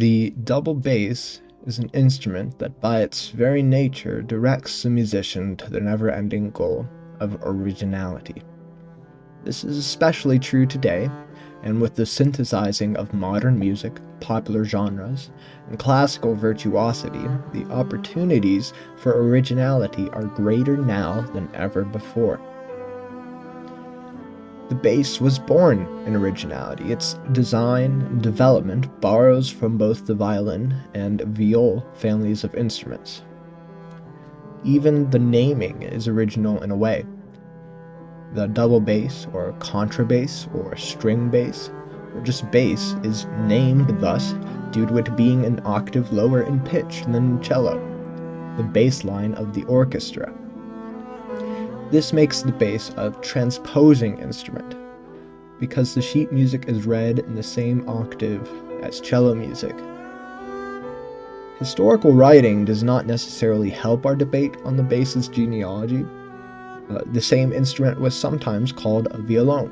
The double bass is an instrument that by its very nature directs the musician to the never-ending goal of originality. This is especially true today, and with the synthesizing of modern music, popular genres, and classical virtuosity, the opportunities for originality are greater now than ever before. The bass was born in originality. Its design and development borrows from both the violin and viol families of instruments. Even the naming is original in a way. The double bass, or contrabass, or string bass, or just bass, is named thus due to it being an octave lower in pitch than cello, the bass line of the orchestra. This makes the bass a transposing instrument, because the sheet music is read in the same octave as cello music. Historical writing does not necessarily help our debate on the bass's genealogy. The same instrument was sometimes called a violon,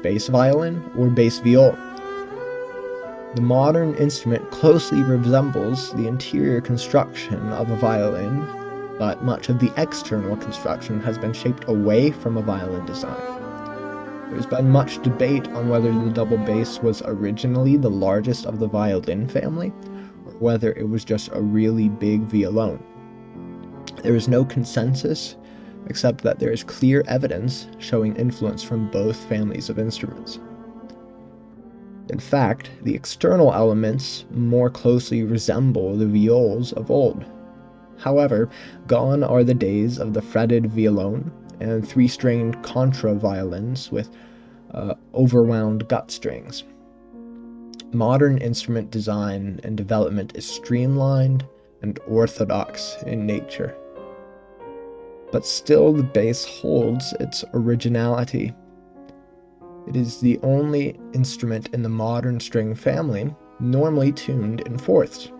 bass violin, or bass viol. The modern instrument closely resembles the interior construction of a violin, but much of the external construction has been shaped away from a violin design. There's been much debate on whether the double bass was originally the largest of the violin family, or whether it was just a really big violon. There is no consensus, except that there is clear evidence showing influence from both families of instruments. In fact, the external elements more closely resemble the viols of old. However, gone are the days of the fretted violon and three-stringed contra-violins with overwound gut strings. Modern instrument design and development is streamlined and orthodox in nature. But still the bass holds its originality. It is the only instrument in the modern string family normally tuned in fourths.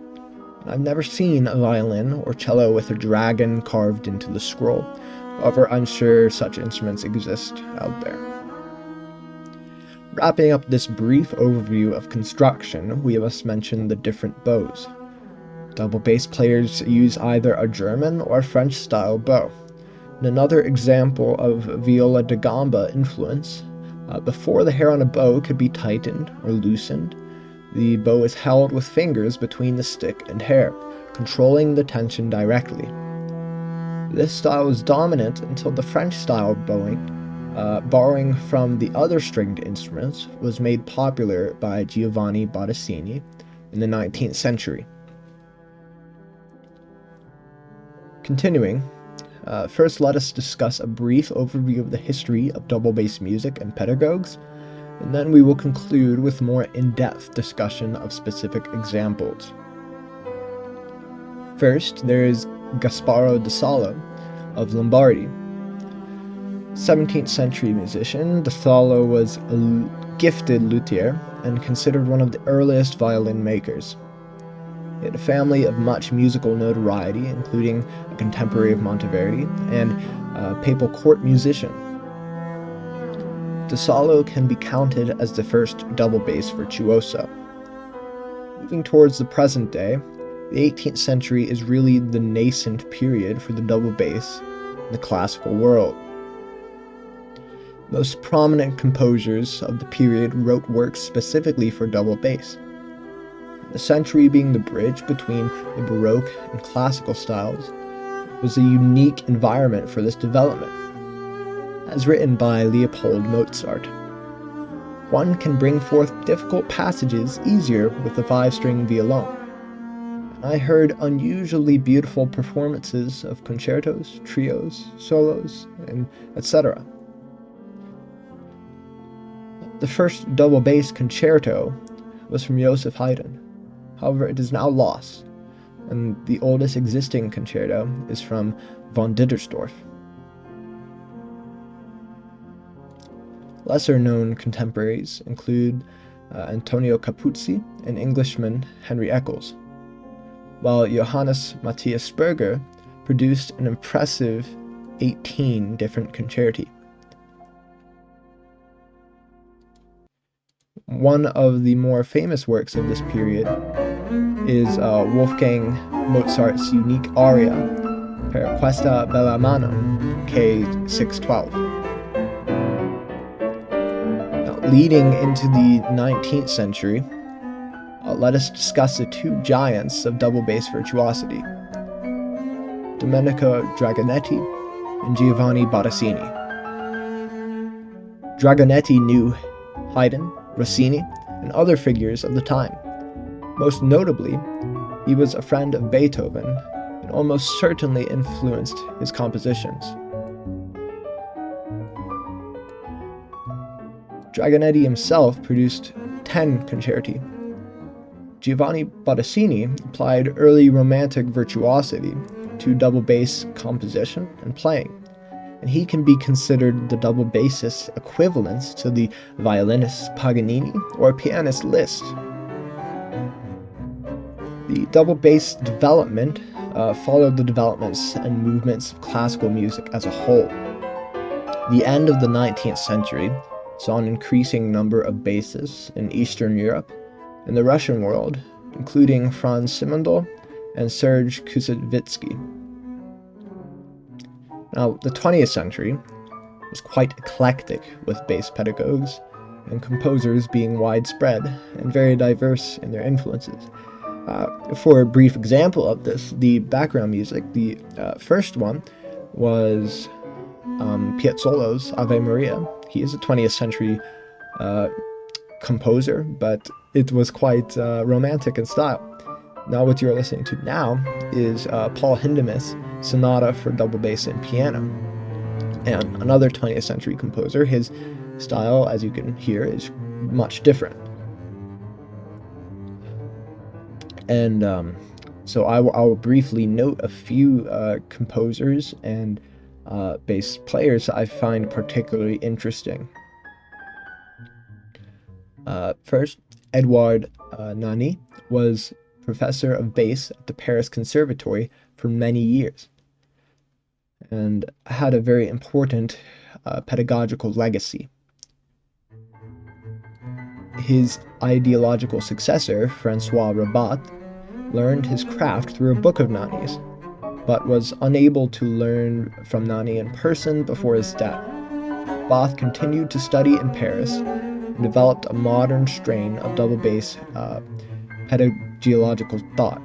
I've never seen a violin or cello with a dragon carved into the scroll. However, I'm sure such instruments exist out there. Wrapping up this brief overview of construction, we must mention the different bows. Double bass players use either a German or French-style bow. In another example of viola da gamba influence, before the hair on a bow could be tightened or loosened, the bow is held with fingers between the stick and hair, controlling the tension directly. This style was dominant until the French-style bowing, borrowing from the other stringed instruments, was made popular by Giovanni Bottesini in the 19th century. Continuing, first let us discuss a brief overview of the history of double bass music and pedagogues, and then we will conclude with more in-depth discussion of specific examples. First, there is Gasparo da Salo of Lombardy. 17th century musician, da Salo was a gifted luthier and considered one of the earliest violin makers. He had a family of much musical notoriety, including a contemporary of Monteverdi and a papal court musician. Da Salo can be counted as the first double bass virtuoso. Moving towards the present day, the 18th century is really the nascent period for the double bass in the classical world. Most prominent composers of the period wrote works specifically for double bass. The century being the bridge between the Baroque and classical styles, was a unique environment for this development. As written by Leopold Mozart, one can bring forth difficult passages easier with a 5-string violon. I heard unusually beautiful performances of concertos, trios, solos, and etc. The first double bass concerto was from Joseph Haydn. However, it is now lost, and the oldest existing concerto is from von Dittersdorf. Lesser-known contemporaries include Antonio Capuzzi and Englishman Henry Eccles, while Johannes Matthias Berger produced an impressive 18 different concerti. One of the more famous works of this period is Wolfgang Mozart's unique aria, Per questa bella mano, K612. Now, leading into the 19th century, let us discuss the two giants of double bass virtuosity, Domenico Dragonetti and Giovanni Bottesini. Dragonetti knew Haydn, Rossini, and other figures of the time. Most notably, he was a friend of Beethoven and almost certainly influenced his compositions. Dragonetti himself produced 10 concerti. Giovanni Bottesini applied early Romantic virtuosity to double bass composition and playing, and he can be considered the double bassist's equivalent to the violinist Paganini or pianist Liszt. The double bass development followed the developments and movements of classical music as a whole. The end of the 19th century saw an increasing number of bassists in Eastern Europe and the Russian world, including Franz Simondl and Serge Koussevitzky. Now, the 20th century was quite eclectic, with bass pedagogues and composers being widespread and very diverse in their influences. For a brief example of this, the background music, the first one was Piazzolla's Ave Maria. He is a 20th century composer, but it was quite romantic in style. Now what you're listening to now is Paul Hindemith's Sonata for double bass and piano. And another 20th century composer, his style, as you can hear, is much different. And so I will briefly note a few composers and bass players I find particularly interesting. First, Edouard Nani was professor of bass at the Paris Conservatory for many years and had a very important pedagogical legacy. His ideological successor, Francois Rabat, learned his craft through a book of Nani's, but was unable to learn from Nani in person before his death. Rabat continued to study in Paris and developed a modern strain of double bass pedagogical thought.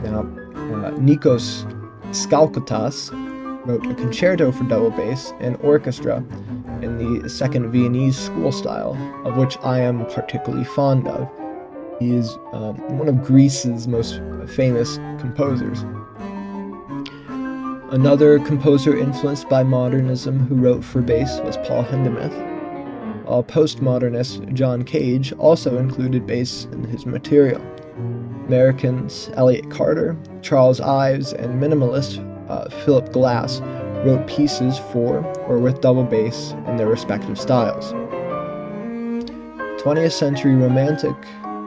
Now, Nikos Skalkotas wrote a concerto for double bass and orchestra in the Second Viennese school style, of which I am particularly fond of. He is one of Greece's most famous composers. Another composer influenced by modernism who wrote for bass was Paul Hindemith, while postmodernist John Cage also included bass in his material. Americans Elliott Carter, Charles Ives, and minimalist Philip Glass wrote pieces for or with double bass in their respective styles. 20th century Romantic,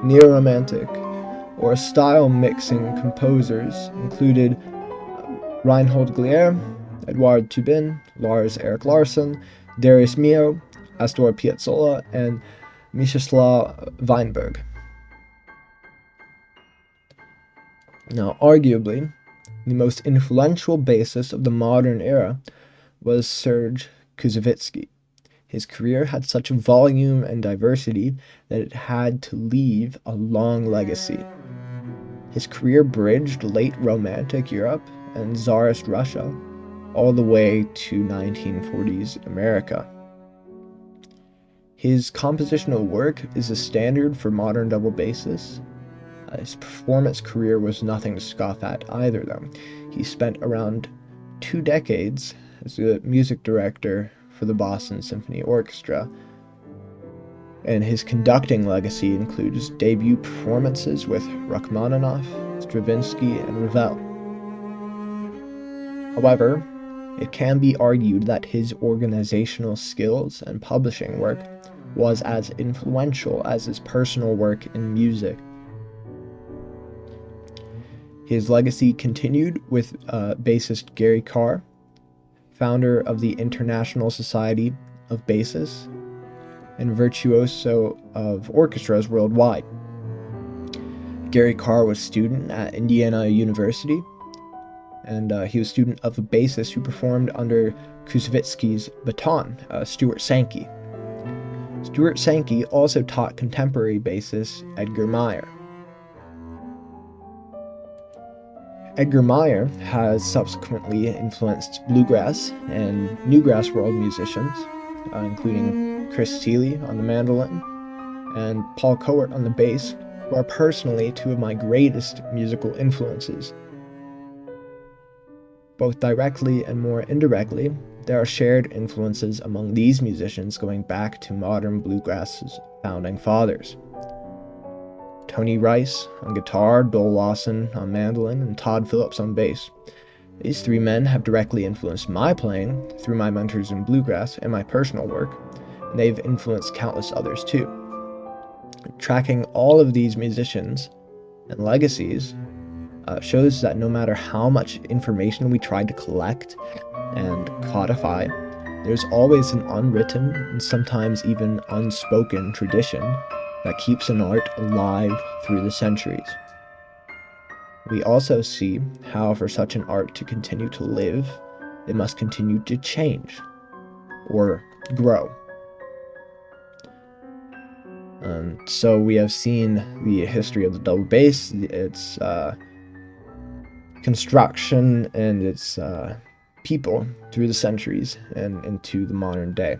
Neo-Romantic, or style-mixing composers included Reinhold Glier, Edouard Tubin, Lars Erik Larsson, Darius Milhaud, Astor Piazzolla, and Mieczysław Weinberg. Now, arguably, the most influential bassist of the modern era was Serge Koussevitzky. His career had such volume and diversity that it had to leave a long legacy. His career bridged late Romantic Europe and Tsarist Russia all the way to 1940s America. His compositional work is a standard for modern double bassists. His performance career was nothing to scoff at either, though. He spent around 2 decades as a music director for the Boston Symphony Orchestra, and his conducting legacy includes debut performances with Rachmaninoff, Stravinsky, and Ravel. However, it can be argued that his organizational skills and publishing work was as influential as his personal work in music. His legacy continued with bassist Gary Carr, founder of the International Society of Bassists, and virtuoso of orchestras worldwide. Gary Carr was a student at Indiana University, and he was a student of a bassist who performed under Kusevitsky's baton, Stuart Sankey. Stuart Sankey also taught contemporary bassist Edgar Meyer. Edgar Meyer has subsequently influenced bluegrass and newgrass world musicians, including Chris Thile on the mandolin and Paul Court on the bass, who are personally two of my greatest musical influences. Both directly and more indirectly, there are shared influences among these musicians going back to modern bluegrass's founding fathers. Tony Rice on guitar, Bill Lawson on mandolin, and Todd Phillips on bass. These three men have directly influenced my playing through my mentors in bluegrass and my personal work, and they've influenced countless others too. Tracking all of these musicians and legacies shows that no matter how much information we try to collect and codify, there's always an unwritten and sometimes even unspoken tradition that keeps an art alive through the centuries. We also see how for such an art to continue to live, it must continue to change or grow. So we have seen the history of the double bass, its construction and its people through the centuries and into the modern day.